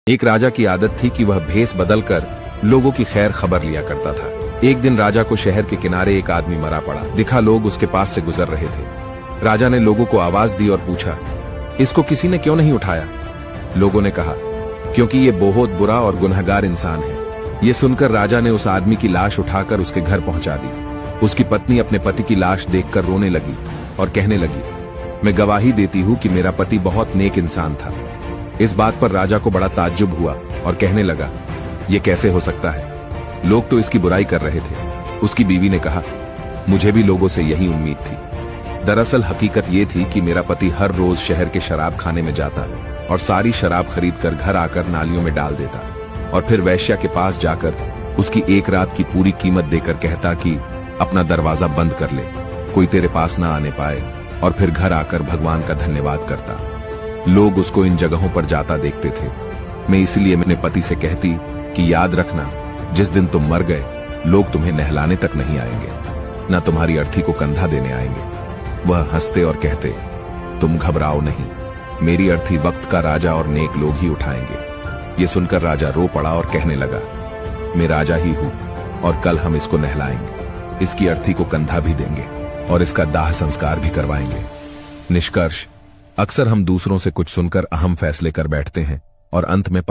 एक राजा की आदत थी कि वह भेष बदलकर लोगों की खैर खबर लिया करता था। एक दिन राजा को शहर के किनारे एक आदमी मरा पड़ा दिखा। लोग उसके पास से गुजर रहे थे। राजा ने लोगों को आवाज दी और पूछा, इसको किसी ने क्यों नहीं उठाया? लोगों ने कहा, क्योंकि ये बहुत बुरा और गुनहगार इंसान है। ये सुनकर राजा ने उस आदमी की लाश उठाकर उसके घर पहुंचा दी। उसकी पत्नी अपने पति की लाश देखकर रोने लगी और कहने लगी, मैं गवाही देती हूं कि मेरा पति बहुत नेक इंसान था। इस बात पर राजा को बड़ा ताज्जुब हुआ और कहने लगा, ये कैसे हो सकता है? लोग तो इसकी बुराई कर रहे थे। उसकी बीवी ने कहा, मुझे भी लोगों से यही उम्मीद थी। दरअसल हकीकत ये थी कि मेरा पति हर रोज शहर के शराब खाने में जाता और सारी शराब खरीदकर घर आकर नालियों में डाल देता और फिर वैश्या के पास जाकर उसकी एक रात की पूरी कीमत देकर कहता कि अपना दरवाजा बंद कर ले, कोई तेरे पास ना आने पाए, और फिर घर आकर भगवान का धन्यवाद करता। लोग उसको इन जगहों पर जाता देखते थे। मैं इसलिए अपने पति से कहती कि याद रखना, जिस दिन तुम मर गए लोग तुम्हें नहलाने तक नहीं आएंगे, ना तुम्हारी अर्थी को कंधा देने आएंगे। वह हंसते और कहते, तुम घबराओ नहीं, मेरी अर्थी वक्त का राजा और नेक लोग ही उठाएंगे। ये सुनकर राजा रो पड़ा और कहने लगा, मैं राजा ही हूं और कल हम इसको नहलाएंगे, इसकी अर्थी को कंधा भी देंगे और इसका दाह संस्कार भी करवाएंगे। निष्कर्ष, अक्सर हम दूसरों से कुछ सुनकर अहम फैसले कर बैठते हैं और अंत में